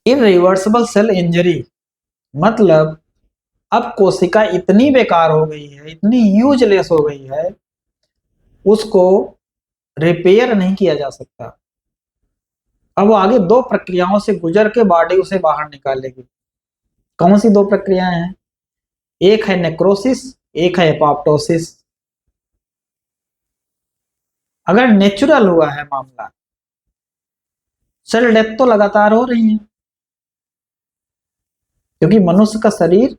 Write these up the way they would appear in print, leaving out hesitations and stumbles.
Irreversible cell injury मतलब अब कोशिका इतनी बेकार हो गई है, इतनी यूजलेस हो गई है, उसको रिपेयर नहीं किया जा सकता। अब वो आगे दो प्रक्रियाओं से गुजर के बॉडी उसे बाहर निकालेगी। कौन सी दो प्रक्रियाएं हैं? एक है नेक्रोसिस, एक है एपोप्टोसिस। अगर नेचुरल हुआ है मामला, सेल डेथ तो लगातार हो रही है, क्योंकि मनुष्य का शरीर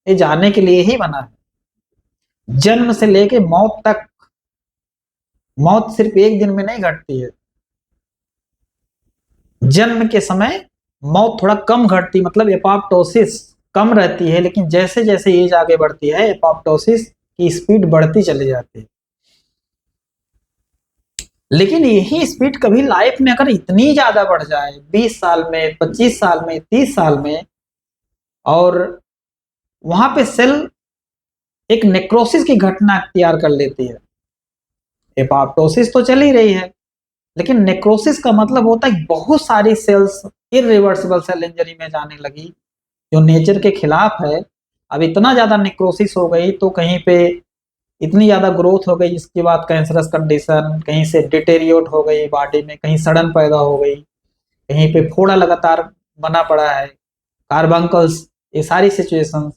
ये जाने के लिए ही बना है। जन्म से लेके मौत तक, मौत सिर्फ एक दिन में नहीं घटती है। जन्म के समय मौत थोड़ा कम घटती, मतलब एपोप्टोसिस कम रहती है, लेकिन जैसे जैसे एज आगे बढ़ती है एपोप्टोसिस की स्पीड बढ़ती चली जाती है। लेकिन यही स्पीड कभी लाइफ में अगर इतनी ज्यादा बढ़ जाए, 20 साल में, 25 साल में, 30 साल में, और वहां पे सेल एक नेक्रोसिस की घटना अख्तियार कर लेती है। एपोप्टोसिस तो चल ही रही है, लेकिन नेक्रोसिस का मतलब होता है बहुत सारी सेल्स इरिवर्सिबल सेल इंजरी में जाने लगी, जो नेचर के खिलाफ है। अब इतना ज्यादा नेक्रोसिस हो गई तो कहीं पे इतनी ज्यादा ग्रोथ हो गई, जिसके बाद कैंसरस कंडीशन, कहीं से डिटेरियोट हो गई बॉडी में, कहीं सड़न पैदा हो गई, कहीं पे फोड़ा लगातार बना पड़ा है, कार्बंकल्स, ये सारी सिचुएशन,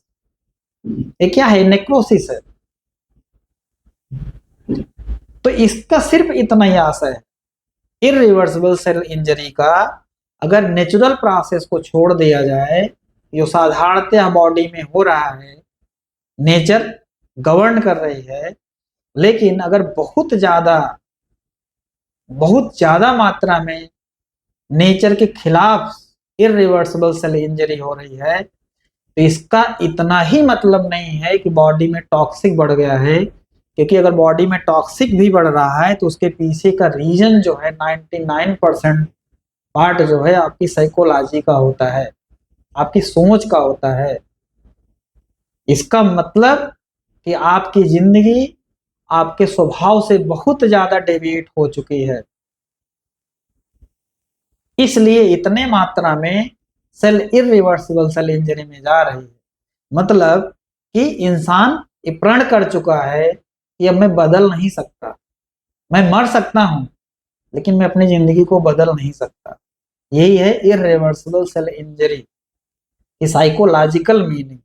ये क्या है? नेक्रोसिस है। तो इसका सिर्फ इतना ही आशा है इरिवर्सिबल सेल इंजरी का, अगर नेचुरल प्रोसेस को छोड़ दिया जाए, जो साधारणतः बॉडी में हो रहा है, नेचर गवर्न कर रही है, लेकिन अगर बहुत ज्यादा मात्रा में नेचर के खिलाफ इरिवर्सिबल सेल इंजरी हो रही है, तो इसका इतना ही मतलब नहीं है कि बॉडी में टॉक्सिक बढ़ गया है, क्योंकि अगर बॉडी में टॉक्सिक भी बढ़ रहा है तो उसके पीछे का रीजन जो है 99% पार्ट जो है आपकी साइकोलॉजी का होता है, आपकी सोच का होता है। इसका मतलब कि आपकी जिंदगी आपके स्वभाव से बहुत ज्यादा डेविएट हो चुकी है, इसलिए इतने मात्रा में सेल इरिवर्सिबल सेल इंजरी में जा रही है। मतलब कि इंसान ये प्रण कर चुका है कि अब मैं बदल नहीं सकता, मैं मर सकता हूं लेकिन मैं अपनी जिंदगी को बदल नहीं सकता। यही है इरिवर्सिबल सेल इंजरी की साइकोलॉजिकल मीनिंग।